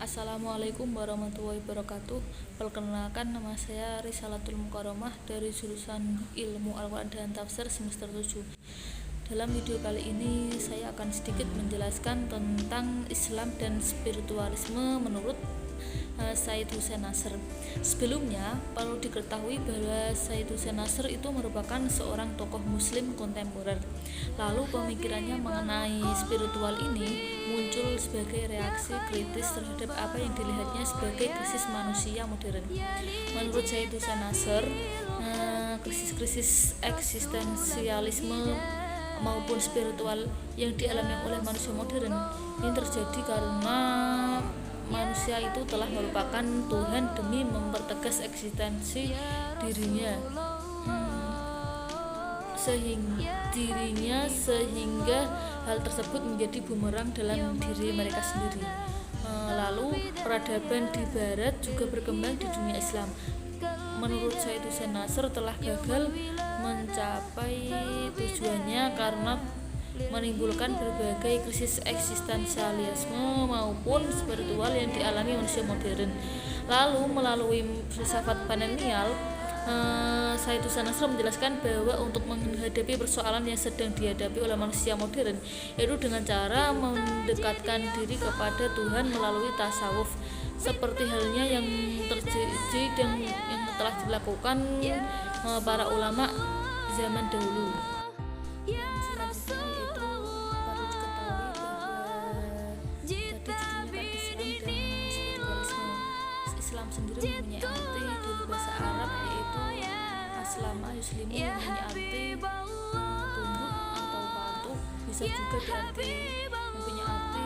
Assalamualaikum warahmatullahi wabarakatuh. Perkenalkan, nama saya Risalatul Mukarramah dari jurusan Ilmu Al-Quran dan Tafsir semester 7. Dalam video kali ini saya akan sedikit menjelaskan tentang Islam dan spiritualisme menurut Syed Hussein Nasr. Sebelumnya perlu diketahui bahwa Syed Hussein Nasr itu merupakan seorang tokoh muslim kontemporer. Lalu pemikirannya mengenai spiritual ini muncul sebagai reaksi kritis terhadap apa yang dilihatnya sebagai krisis manusia modern. Menurut Syed Hussein Nasr, krisis-krisis eksistensialisme maupun spiritual yang dialami oleh manusia modern ini terjadi karena manusia itu telah melupakan Tuhan demi mempertegas eksistensi dirinya, sehingga hal tersebut menjadi bumerang dalam diri mereka sendiri. Lalu peradaban di barat juga berkembang di dunia Islam. Menurut Syed Hussein Nasr telah gagal mencapai tujuannya karena menimbulkan berbagai krisis eksistensialisme maupun spiritual yang dialami manusia modern. Lalu melalui filsafat panenial, Syed Hussein Nasr menjelaskan bahwa untuk menghadapi persoalan yang sedang dihadapi oleh manusia modern, yaitu dengan cara mendekatkan diri kepada Tuhan melalui tasawuf, seperti halnya yang terjadi dan yang telah dilakukan para ulama zaman dahulu. Islam sendiri mempunyai arti dari bahasa Arab yaitu aslama yuslimu, mempunyai arti tunduk atau patuh, bisa juga diarti mempunyai arti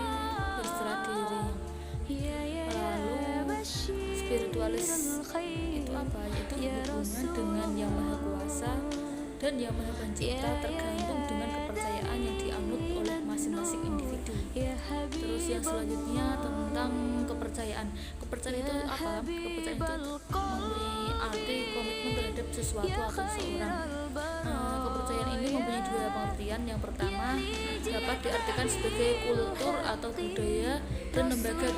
berserah diri. Lalu spiritualis itu apa? Yaitu hubungan dengan yang maha kuasa dan yang maha pencipta, tergantung dengan kepercayaan yang dianut oleh masing-masing individu. Terus yang selanjutnya tentang kepercayaan. Kepercayaan itu apa? Kepercayaan itu mempunyai arti komitmen terhadap sesuatu atau seseorang. Kepercayaan ini mempunyai dua pengertian. Yang pertama dapat diartikan sebagai kultur atau budaya dan lembaga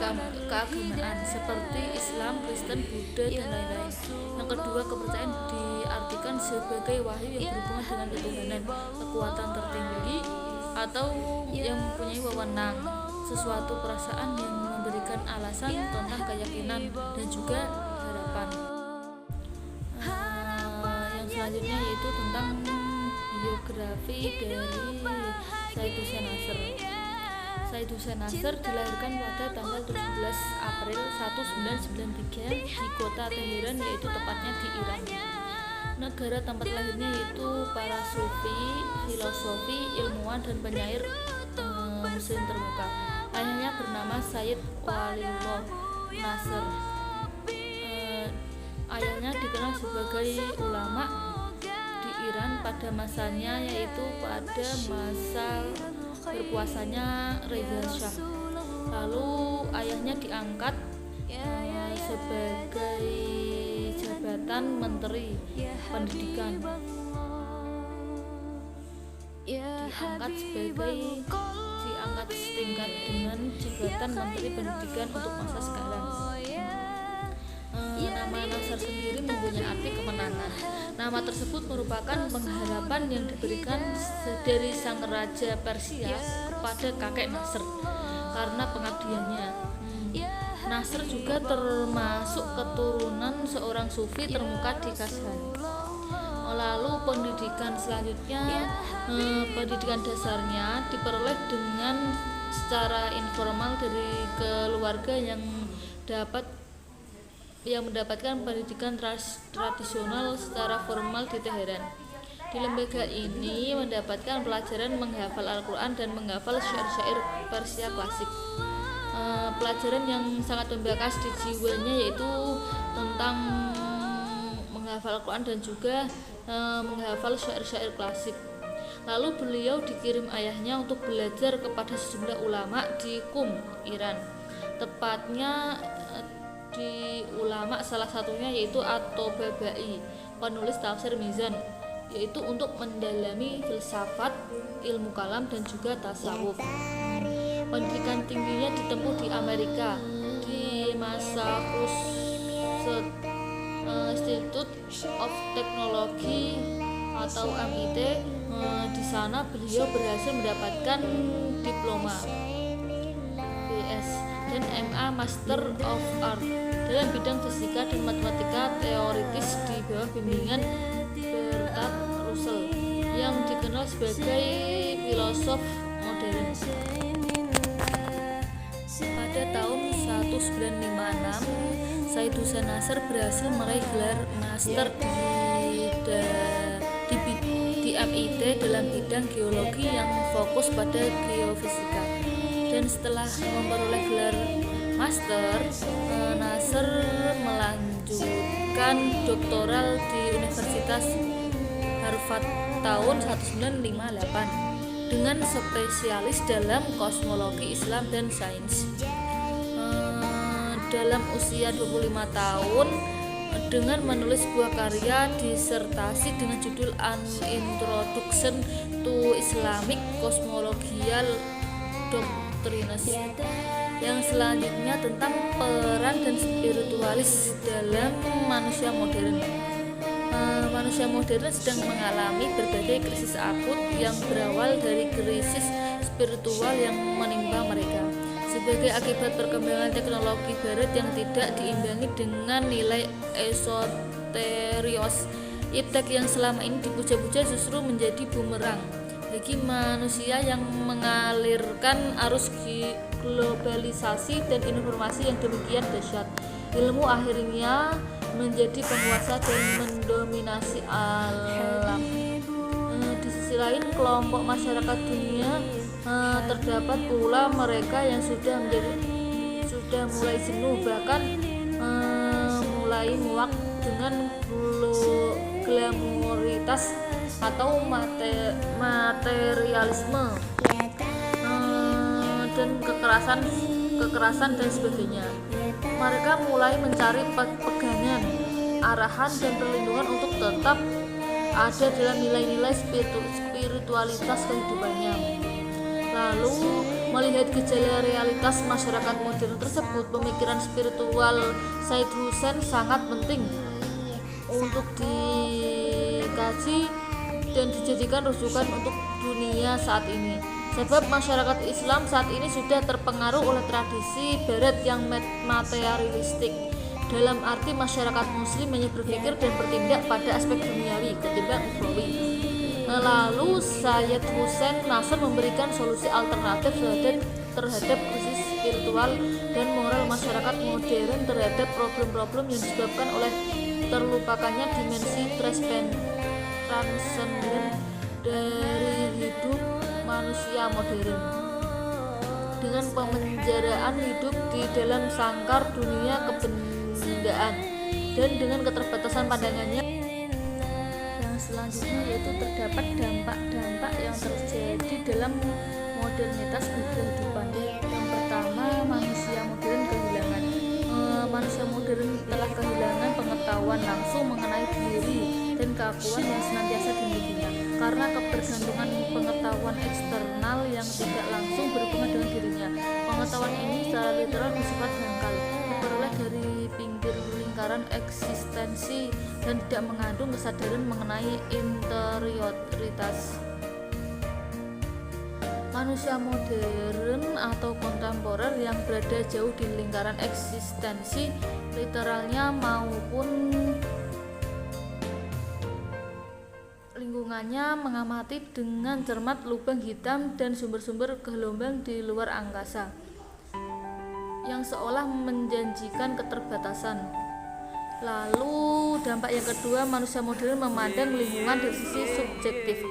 keagamaan seperti Islam, Kristen, Buddha, dan lain-lain. Yang kedua, kepercayaan diartikan sebagai wahyu yang berhubungan dengan ketuhanan, kekuatan tertinggi, atau yang mempunyai wewenang, sesuatu perasaan yang memberikan alasan tentang keyakinan dan juga harapan. Yang selanjutnya yaitu tentang biografi dari Syed Hussein Nasr. Syed Hussein Nasr dilahirkan pada tanggal 17 April 1993 di kota Teheran, yaitu tepatnya di Iran. Negara tempat lahirnya yaitu para sufi, filosofi, ilmuwan, dan penyair muslim termuka. Ayahnya bernama Sayyid Waliullah Nasr. Ayahnya dikenal sebagai ulama di Iran pada masanya, yaitu pada masa berkuasanya Reza Shah. Lalu ayahnya diangkat sebagai jabatan Menteri Pendidikan, diangkat setingkat dengan jabatan Menteri Pendidikan untuk masa sekarang. Nama Nasr sendiri mempunyai arti kemenangan. Nama tersebut merupakan pengharapan yang diberikan dari sang raja Persia kepada kakek Nasr karena pengabdiannya. Nasr juga termasuk keturunan seorang sufi termuka di Kashgar. Lalu pendidikan selanjutnya, pendidikan dasarnya diperoleh dengan secara informal dari keluarga yang mendapatkan pendidikan tradisional secara formal di Teheran. Di lembaga ini mendapatkan pelajaran menghafal Al-Quran dan menghafal syair-syair Persia klasik. Pelajaran yang sangat membekas di jiwanya yaitu tentang menghafal Al-Quran dan juga menghafal syair-syair klasik. Lalu beliau dikirim ayahnya untuk belajar kepada sejumlah ulama di Qum, Iran. Tepatnya di ulama salah satunya yaitu At-Tabatabai, penulis tafsir Mizan, yaitu untuk mendalami filsafat, ilmu kalam, dan juga tasawuf. Pendidikan tingginya ditempuh di Amerika, di Massachusetts Institute of Technology atau MIT. Di sana beliau berhasil mendapatkan diploma BS dan MA Master of Art dalam bidang fisika dan matematika teoritis di bawah bimbingan Bertrand Russell yang dikenal sebagai filosof modern. Pada tahun 1956, Said Hussein Nasr berhasil meraih gelar master di MIT dalam bidang geologi yang fokus pada geofisika. Dan setelah memperoleh gelar master, Nasr melanjutkan doktoral di Universitas Harvard tahun 1958 dengan spesialis dalam kosmologi Islam dan sains. Dalam usia 25 tahun dengan menulis sebuah karya disertasi dengan judul An Introduction to Islamic Cosmological Doctrines, yang selanjutnya tentang peran dan spiritualis dalam manusia modern. Manusia modern sedang mengalami berbagai krisis akut yang berawal dari krisis spiritual yang menimpa mereka sebagai akibat perkembangan teknologi barat yang tidak diimbangi dengan nilai esoterios. Iptek yang selama ini dipuja-puja justru menjadi bumerang bagi manusia yang mengalirkan arus globalisasi dan informasi yang demikian dahsyat. Ilmu akhirnya menjadi penguasa dan mendominasi alam. Di sisi lain, kelompok masyarakat dunia terdapat pula mereka yang sudah mulai jenuh, bahkan mulai muak dengan glamoritas atau materialisme dan kekerasan dan sebagainya. Mereka mulai mencari pegangan, arahan dan perlindungan untuk tetap ada dalam nilai-nilai spiritualitas kehidupannya. Lalu melihat gejala realitas masyarakat modern tersebut, pemikiran spiritual Said Hussein sangat penting untuk dikaji dan dijadikan rujukan untuk dunia saat ini. Sebab masyarakat Islam saat ini sudah terpengaruh oleh tradisi barat yang materialistik. Dalam arti masyarakat muslim hanya berpikir dan bertindak pada aspek duniawi ketimbang ukhrawi. Lalu Said Hussein Nasr memberikan solusi alternatif terhadap krisis spiritual dan moral masyarakat modern terhadap problem-problem yang disebabkan oleh terlupakannya dimensi transenden dari hidup manusia modern. Dengan pemenjaraan hidup di dalam sangkar dunia kebendaan dan dengan keterbatasan pandangannya, yang selanjutnya yaitu terdapat dampak-dampak yang terjadi dalam modernitas kehidupan. Yang pertama, manusia modern kehilangan. Manusia modern telah kehilangan pengetahuan langsung mengenai diri dan keakuan yang senantiasa dimilikinya karena ketergantungan pengetahuan eksternal yang tidak langsung berhubungan dengan dirinya. Pengetahuan ini secara literal bersifat dangkal, diperoleh dari pinggir lingkaran eksistensi dan tidak mengandung kesadaran mengenai interioritas. Manusia modern atau kontemporer yang berada jauh di lingkaran eksistensi literalnya maupun lingkungannya mengamati dengan cermat lubang hitam dan sumber-sumber gelombang di luar angkasa yang seolah menjanjikan keterbatasan. Lalu dampak yang kedua, manusia modern memandang lingkungan dari sisi subjektif.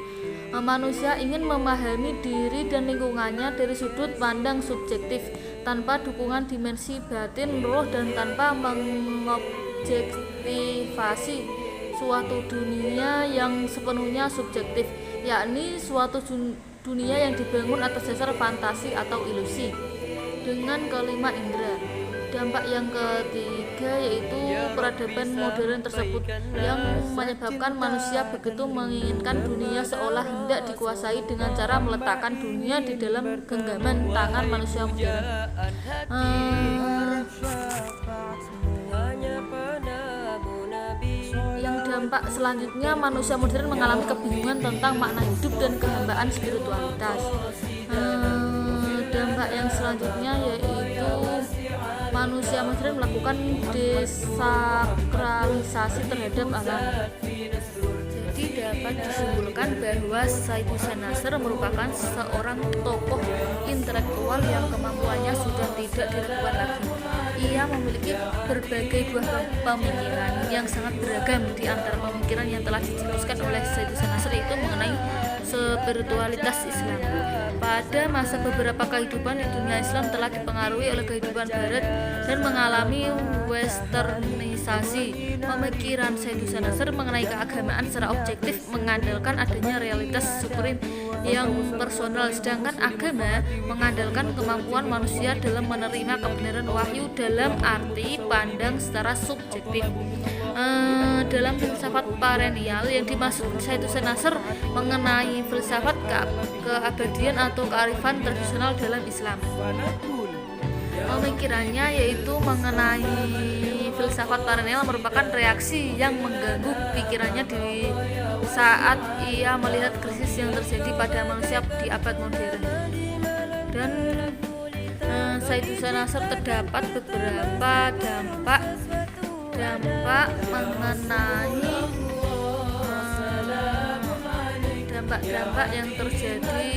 Manusia ingin memahami diri dan lingkungannya dari sudut pandang subjektif, tanpa dukungan dimensi batin roh dan tanpa mengobjektivasi suatu dunia yang sepenuhnya subjektif, yakni suatu dunia yang dibangun atas dasar fantasi atau ilusi. Dengan kelima indera. Dampak yang ketiga yaitu peradaban modern tersebut yang menyebabkan manusia begitu menginginkan dunia seolah hendak dikuasai dengan cara meletakkan dunia di dalam genggaman tangan manusia modern. Dampak selanjutnya, manusia modern mengalami kebingungan tentang makna hidup dan kehambaan spiritualitas. Dampak yang selanjutnya yaitu manusia modern melakukan desakralisasi terhadap alam. Jadi dapat disimpulkan bahwa Said Hussein Nasr merupakan seorang tokoh intelektual yang kemampuannya sudah tidak diragukan lagi. Ia memiliki berbagai buah pemikiran yang sangat beragam. Di antara pemikiran yang telah dicetuskan oleh Said Hussein Nasr itu mengenai spiritualitas Islam. Pada masa beberapa kehidupan di dunia Islam telah dipengaruhi oleh kehidupan Barat dan mengalami westernisasi. Pemikiran Said Hussein Nasr mengenai keagamaan secara objektif mengandalkan adanya realitas supreme yang personal, sedangkan agama mengandalkan kemampuan manusia dalam menerima kebenaran wahyu dalam arti pandang secara subjektif. Dalam filsafat perennial yang dimaksud Said Hussein Nasr mengenai filsafat keabadian atau kearifan tradisional dalam Islam. Pemikirannya yaitu mengenai filsafat perennial merupakan reaksi yang mengganggu pikirannya di saat ia melihat krisis yang terjadi pada manusia di abad modern. Dan Said Hussein Nasr terdapat beberapa dampak mengenai dampak-dampak yang terjadi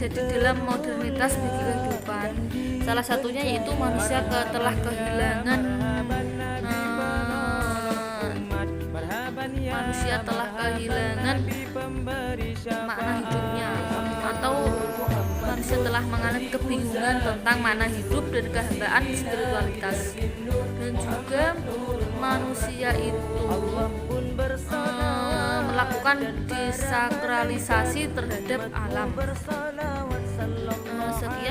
dalam modernitas bagi kehidupan. Salah satunya yaitu manusia telah kehilangan makna hidupnya, atau manusia telah mengalami kebingungan tentang makna hidup dan kehambaan spiritualitas. Dan juga manusia itu melakukan desakralisasi terhadap alam. Sekian